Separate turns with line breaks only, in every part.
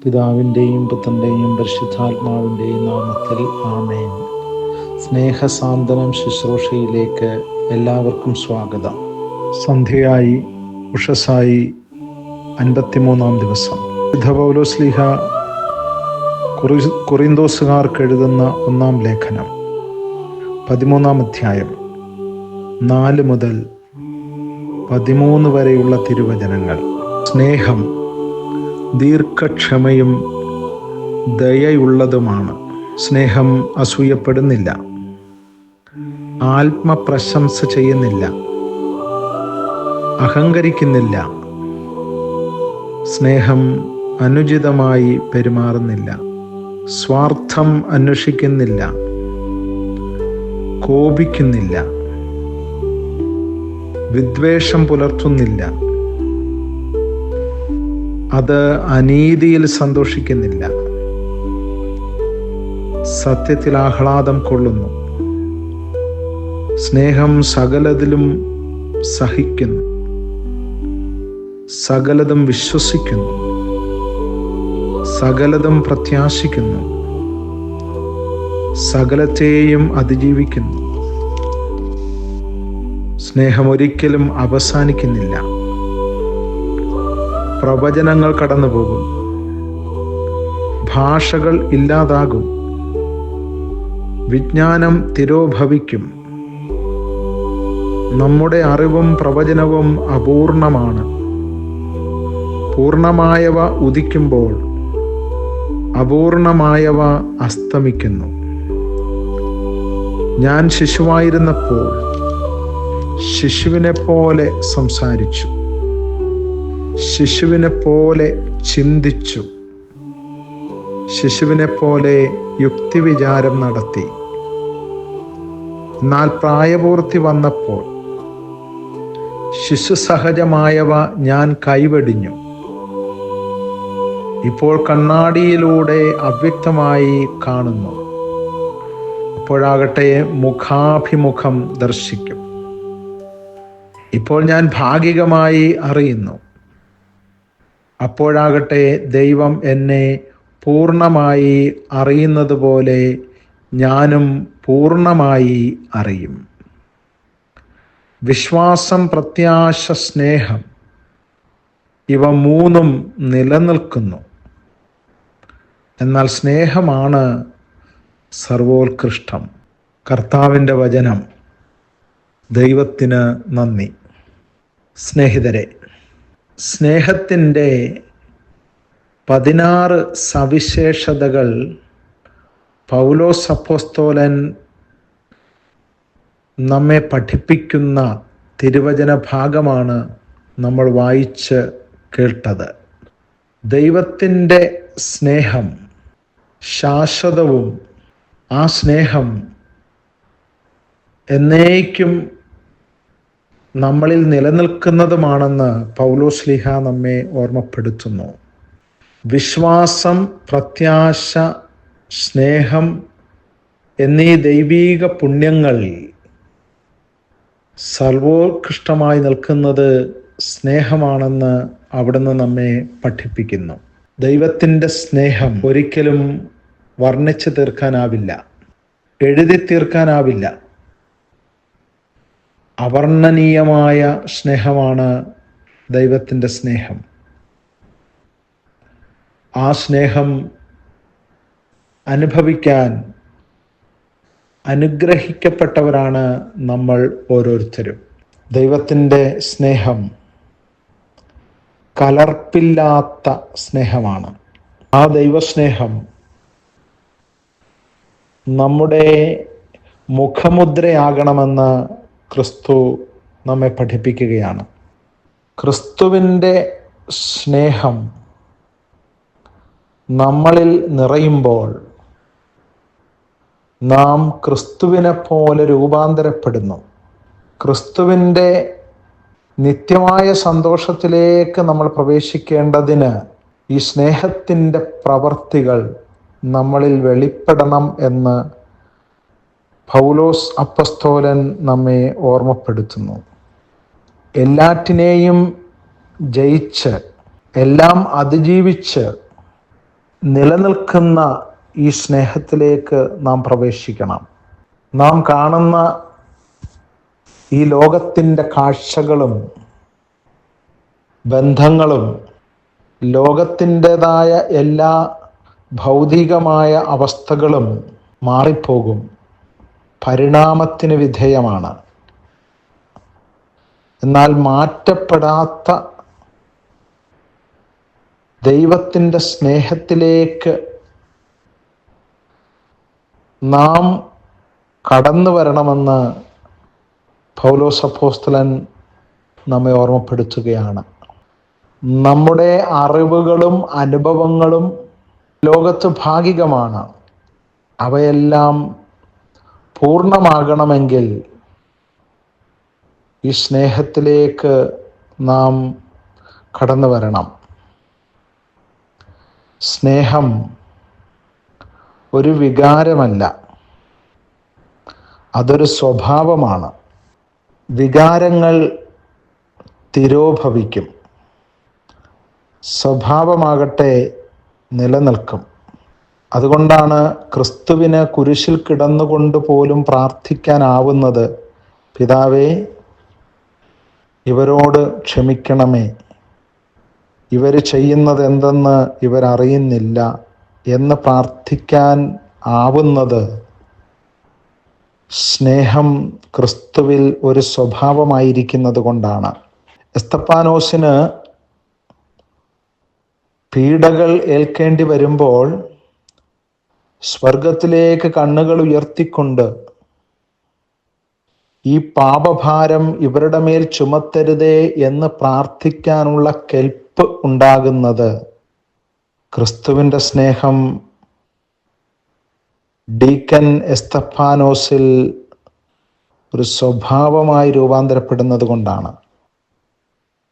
പിതാവിൻ്റെയും പുത്രൻ്റെയും പരിശുദ്ധാത്മാവിൻ്റെയും നാമത്തിൽ ആമേൻ. സ്നേഹസാന്ത്വനം ശുശ്രൂഷയിലേക്ക് എല്ലാവർക്കും സ്വാഗതം. സന്ധ്യയായി, ഉഷസ്സായി, 53-ാം ദിവസം. വിശുദ്ധ പൗലോസ്ലീഹ കൊറിന്തോസുകാർക്ക് എഴുതുന്ന 1-ാം ലേഖനം 13-ാം അധ്യായം 4 മുതൽ 13 വരെയുള്ള തിരുവചനങ്ങൾ. സ്നേഹം ദീർഘക്ഷമയും ദയയുള്ളതുമാണ്. സ്നേഹം അസൂയപ്പെടുന്നില്ല, ആത്മപ്രശംസ ചെയ്യുന്നില്ല, അഹങ്കരിക്കുന്നില്ല, സ്നേഹം അനുചിതമായി പെരുമാറുന്നില്ല, സ്വാർത്ഥം അന്വേഷിക്കുന്നില്ല, കോപിക്കുന്നില്ല, വിദ്വേഷം പുലർത്തുന്നില്ല, അത് അനീതിയിൽ സന്തോഷിക്കുന്നില്ല, സത്യത്തിൽ ആഹ്ലാദം കൊള്ളുന്നു, സ്നേഹം സകലതിലും സഹിക്കുന്നു, സകലതും വിശ്വസിക്കുന്നു, സകലതും പ്രത്യാശിക്കുന്നു, സകലത്തെയും അതിജീവിക്കുന്നു. സ്നേഹം ഒരിക്കലും അവസാനിക്കുന്നില്ല. പ്രവചനങ്ങൾ കടന്നുപോകും, ഭാഷകൾ ഇല്ലാതാകും, വിജ്ഞാനം തിരോഭവിക്കും. നമ്മുടെ അറിവും പ്രവചനവും അപൂർണമാണ്. പൂർണമായവ ഉദിക്കുമ്പോൾ അപൂർണമായവ അസ്തമിക്കുന്നു. ഞാൻ ശിശുവായിരുന്നപ്പോൾ ശിശുവിനെ പോലെ സംസാരിച്ചു, ശിശുവിനെ പോലെ ചിന്തിച്ചു, ശിശുവിനെ പോലെ യുക്തിവിചാരം നടത്തി. എന്നാൽ പ്രായപൂർത്തി വന്നപ്പോൾ ശിശുസഹജമായവ ഞാൻ കൈവെടിഞ്ഞു. ഇപ്പോൾ കണ്ണാടിയിലൂടെ അവ്യക്തമായി കാണുന്നു, അപ്പോഴാകട്ടെ മുഖാഭിമുഖം ദർശിക്കും. ഇപ്പോൾ ഞാൻ ഭാഗികമായി അറിയുന്നു, അപ്പോഴാകട്ടെ ദൈവം എന്നെ പൂർണ്ണമായി അറിയുന്നത് പോലെ ഞാനും പൂർണ്ണമായി അറിയും. വിശ്വാസം, പ്രത്യാശ, സ്നേഹം, ഇവ മൂന്നും നിലനിൽക്കുന്നു. എന്നാൽ സ്നേഹമാണ് സർവോത്കൃഷ്ടം. കർത്താവിൻ്റെ വചനം. ദൈവത്തിന് നന്ദി. സ്നേഹിതരെ, സ്നേഹത്തിൻ്റെ 16 സവിശേഷതകൾ പൗലോസ് അപ്പോസ്തലൻ നമ്മെ പഠിപ്പിക്കുന്ന തിരുവചന ഭാഗമാണ് നമ്മൾ വായിച്ച് കേട്ടത്. ദൈവത്തിൻ്റെ സ്നേഹം ശാശ്വതവും ആ സ്നേഹം എന്നേക്കും നമ്മളിൽ നിലനിൽക്കുന്നതുമാണെന്ന് പൗലോസ്ലീഹ നമ്മെ ഓർമ്മപ്പെടുത്തുന്നു. വിശ്വാസം, പ്രത്യാശ, സ്നേഹം എന്നീ ദൈവീക പുണ്യങ്ങൾ സർവോത്കൃഷ്ടമായി നിൽക്കുന്നത് സ്നേഹമാണെന്ന് അവിടുന്ന് നമ്മെ പഠിപ്പിക്കുന്നു. ദൈവത്തിൻ്റെ സ്നേഹം ഒരിക്കലും വർണ്ണിച്ചു തീർക്കാനാവില്ല, എഴുതി തീർക്കാനാവില്ല. അവർണ്ണനീയമായ സ്നേഹമാണ് ദൈവത്തിൻ്റെ സ്നേഹം. ആ സ്നേഹം അനുഭവിക്കാൻ അനുഗ്രഹിക്കപ്പെട്ടവരാണ് നമ്മൾ ഓരോരുത്തരും. ദൈവത്തിൻ്റെ സ്നേഹം കലർപ്പില്ലാത്ത സ്നേഹമാണ്. ആ ദൈവസ്നേഹം നമ്മുടെ മുഖമുദ്രയാകണമെന്ന് ക്രിസ്തു നമ്മെ പഠിപ്പിക്കുകയാണ്. ക്രിസ്തുവിൻ്റെ സ്നേഹം നമ്മളിൽ നിറയുമ്പോൾ നാം ക്രിസ്തുവിനെ പോലെ രൂപാന്തരപ്പെടുന്നു. ക്രിസ്തുവിൻ്റെ നിത്യമായ സന്തോഷത്തിലേക്ക് നമ്മൾ പ്രവേശിക്കേണ്ടതിന് ഈ സ്നേഹത്തിൻ്റെ പ്രവർത്തികൾ നമ്മളിൽ വെളിപ്പെടണം എന്ന് പൗലോസ് അപ്പസ്തോലൻ നമ്മെ ഓർമ്മപ്പെടുത്തുന്നു. എല്ലാറ്റിനെയും ജയിച്ച് എല്ലാം അതിജീവിച്ച് നിലനിൽക്കുന്ന ഈ സ്നേഹത്തിലേക്ക് നാം പ്രവേശിക്കണം. നാം കാണുന്ന ഈ ലോകത്തിൻ്റെ കാഴ്ചകളും ബന്ധങ്ങളും ലോകത്തിൻ്റെതായ എല്ലാ ഭൗതികമായ അവസ്ഥകളും മാറിപ്പോകും, പരിണാമത്തിന് വിധേയമാണ്. എന്നാൽ മാറ്റപ്പെടാത്ത ദൈവത്തിൻ്റെ സ്നേഹത്തിലേക്ക് നാം കടന്നു വരണമെന്ന് പൗലോസ് അപ്പോസ്തലൻ നമ്മെ ഓർമ്മപ്പെടുത്തുകയാണ്. നമ്മുടെ അറിവുകളും അനുഭവങ്ങളും ലോകത്ത് ഭാഗികമാണ്. അവയെല്ലാം പൂർണ്ണമാകണമെങ്കിൽ ഈ സ്നേഹത്തിലേക്ക് നാം കടന്നു വരണം. സ്നേഹം ഒരു വികാരമല്ല, അതൊരു സ്വഭാവമാണ്. വികാരങ്ങൾ തിരോഭവിക്കും, സ്വഭാവമാകട്ടെ നിലനിൽക്കും. അതുകൊണ്ടാണ് ക്രിസ്തുവിന് കുരിശിൽ കിടന്നുകൊണ്ട് പോലും പ്രാർത്ഥിക്കാനാവുന്നത്, പിതാവേ, ഇവരോട് ക്ഷമിക്കണമേ, ഇവർ ചെയ്യുന്നത് എന്തെന്ന് ഇവരറിയുന്നില്ല എന്ന് പ്രാർത്ഥിക്കാൻ ആവുന്നത് സ്നേഹം ക്രിസ്തുവിൽ ഒരു സ്വഭാവമായിരിക്കുന്നത് കൊണ്ടാണ്. എസ്തപ്പാനോസിന് പീഡകൾ ഏൽക്കേണ്ടി വരുമ്പോൾ സ്വർഗത്തിലേക്ക് കണ്ണുകൾ ഉയർത്തിക്കൊണ്ട് ഈ പാപഭാരം ഇവരുടെ മേൽ ചുമത്തരുതേ എന്ന് പ്രാർത്ഥിക്കാനുള്ള കെൽപ്പ് ഉണ്ടാകുന്നത് ക്രിസ്തുവിൻ്റെ സ്നേഹം ഡീക്കൻ എസ്തപ്പാനോസിൽ ഒരു സ്വഭാവമായി രൂപാന്തരപ്പെടുന്നത് കൊണ്ടാണ്.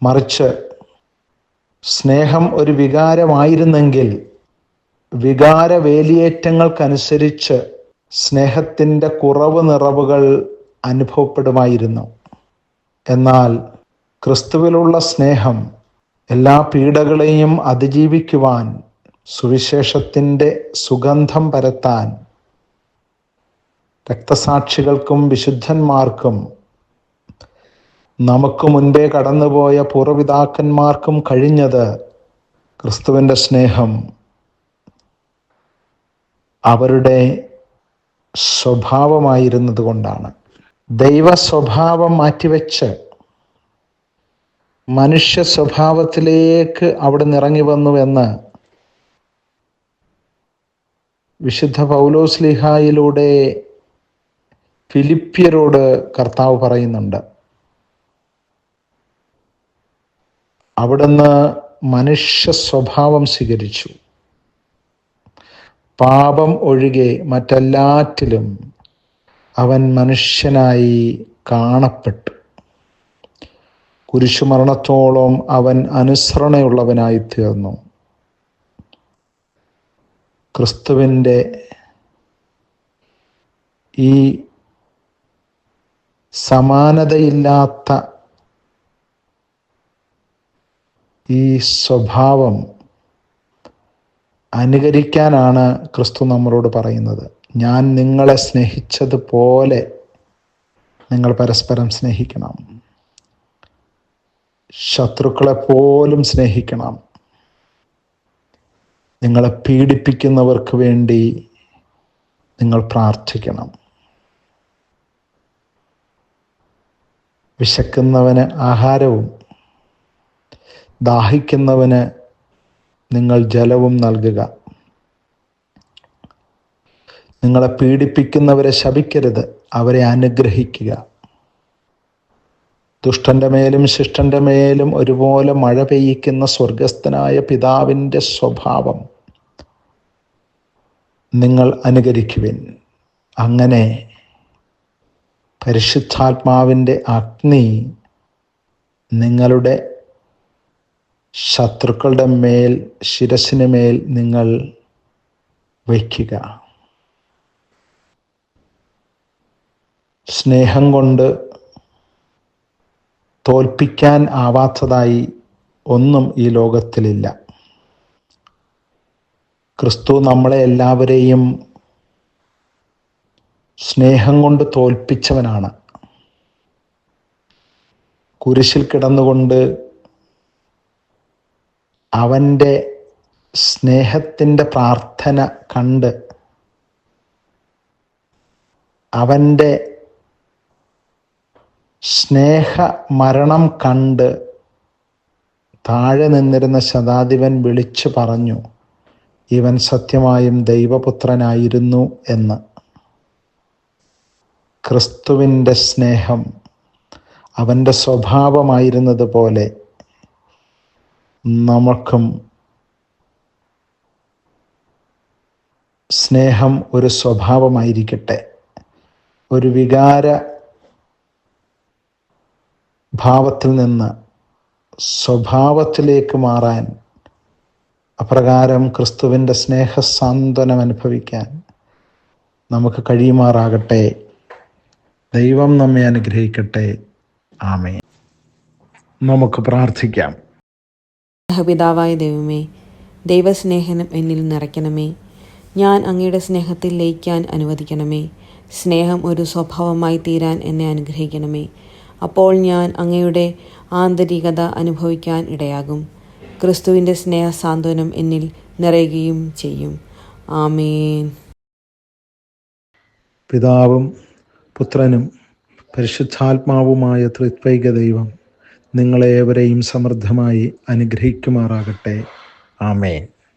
മറിച്ച് സ്നേഹം ഒരു വികാരമായിരുന്നെങ്കിൽ വികാര വേലിയേറ്റങ്ങൾക്കനുസരിച്ച് സ്നേഹത്തിൻ്റെ കുറവ് നിറവുകൾ അനുഭവപ്പെടുമായിരുന്നു. എന്നാൽ ക്രിസ്തുവിലുള്ള സ്നേഹം എല്ലാ പീഡകളെയും അതിജീവിക്കുവാൻ, സുവിശേഷത്തിൻ്റെ സുഗന്ധം പരത്താൻ രക്തസാക്ഷികൾക്കും വിശുദ്ധന്മാർക്കും നമുക്ക് മുൻപേ കടന്നുപോയ പൂർവ്വപിതാക്കന്മാർക്കും കഴിഞ്ഞത് ക്രിസ്തുവിൻ്റെ സ്നേഹം അവരുടെ സ്വഭാവമായിരുന്നത് കൊണ്ടാണ്. ദൈവ സ്വഭാവം മാറ്റിവെച്ച് മനുഷ്യ സ്വഭാവത്തിലേക്ക് അവിടെ നിറങ്ങി വന്നുവെന്ന് വിശുദ്ധ പൗലോസ്ലീഹായിലൂടെ ഫിലിപ്പിയരോട് കർത്താവ് പറയുന്നുണ്ട്. അവിടുന്ന് മനുഷ്യ സ്വഭാവം സ്വീകരിച്ചു. പാപം ഒഴികെ മറ്റെല്ലാറ്റിലും അവൻ മനുഷ്യനായി കാണപ്പെട്ടു. കുരിശുമരണത്തോളം അവൻ അനുസരണയുള്ളവനായി തീർന്നു. ക്രിസ്തുവിൻ്റെ ഈ സമാനതയില്ലാത്ത ഈ സ്വഭാവം അനുകരിക്കാനാണ് ക്രിസ്തു നമ്മളോട് പറയുന്നത്. ഞാൻ നിങ്ങളെ സ്നേഹിച്ചതുപോലെ നിങ്ങൾ പരസ്പരം സ്നേഹിക്കണം, ശത്രുക്കളെ പോലും സ്നേഹിക്കണം, നിങ്ങളെ പീഡിപ്പിക്കുന്നവർക്ക് വേണ്ടി നിങ്ങൾ പ്രാർത്ഥിക്കണം, വിശക്കുന്നവന് ആഹാരവും ദാഹിക്കുന്നവന് നിങ്ങൾ ജലവും നൽകുക, നിങ്ങളെ പീഡിപ്പിക്കുന്നവരെ ശപിക്കരുത്, അവരെ അനുഗ്രഹിക്കുക. ദുഷ്ടന്റെ മേലും ശിഷ്ടന്റെ മേലും ഒരുപോലെ മഴ പെയ്യിക്കുന്ന സ്വർഗസ്ഥനായ പിതാവിൻ്റെ സ്വഭാവം നിങ്ങൾ അനുകരിക്കുവിൻ. അങ്ങനെ പരിശുദ്ധാത്മാവിൻ്റെ അഗ്നി നിങ്ങളുടെ ശത്രുക്കളുടെ മേൽ, ശിരസിന് മേൽ നിങ്ങൾ വയ്ക്കുക. സ്നേഹം കൊണ്ട് തോൽപ്പിക്കാൻ ആവാത്തതായി ഒന്നും ഈ ലോകത്തിലില്ല. ക്രിസ്തു നമ്മളെ എല്ലാവരെയും സ്നേഹം കൊണ്ട് തോൽപ്പിച്ചവനാണ്. കുരിശിൽ കിടന്നുകൊണ്ട് അവൻ്റെ സ്നേഹത്തിൻ്റെ പ്രാർത്ഥന കണ്ട്, അവൻ്റെ സ്നേഹ മരണം കണ്ട് താഴെ നിന്നിരുന്ന ശതാധിപൻ വിളിച്ചു പറഞ്ഞു, ഇവൻ സത്യമായും ദൈവപുത്രനായിരുന്നു എന്ന്. ക്രിസ്തുവിൻ്റെ സ്നേഹം അവൻ്റെ സ്വഭാവമായിരുന്നത് പോലെ നമുക്കും സ്നേഹം ഒരു സ്വഭാവമായിരിക്കട്ടെ. ഒരു വികാര ഭാവത്തിൽ നിന്ന് സ്വഭാവത്തിലേക്ക് മാറാൻ, അപ്രകാരം ക്രിസ്തുവിൻ്റെ സ്നേഹസാന്ത്വനം അനുഭവിക്കാൻ നമുക്ക് കഴിയുമാറാകട്ടെ. ദൈവം നമ്മെ അനുഗ്രഹിക്കട്ടെ. ആമേൻ. നമുക്ക് പ്രാർത്ഥിക്കാം.
പിതാവായ ദൈവമേ, ദൈവസ്നേഹം എന്നിൽ നിറയ്ക്കണമേ. ഞാൻ അങ്ങയുടെ സ്നേഹത്തിൽ ലയിക്കാൻ അനുവദിക്കണമേ. സ്നേഹം ഒരു സ്വഭാവമായി തീരാൻ എന്നെ അനുഗ്രഹിക്കണമേ. അപ്പോൾ ഞാൻ അങ്ങയുടെ ആന്തരികത അനുഭവിക്കാൻ ഇടയാകും. ക്രിസ്തുവിൻ്റെ സ്നേഹസാന്ത്വനം എന്നിൽ നിറയുകയും ചെയ്യും. ആമേൻ.
പിതാവും പുത്രനും പരിശുദ്ധാത്മാവുമായ ത്രിത്വൈക ദൈവം നിങ്ങളേവരെയും സമൃദ്ധമായി അനുഗ്രഹിക്കുമാറാകട്ടെ. ആമേൻ.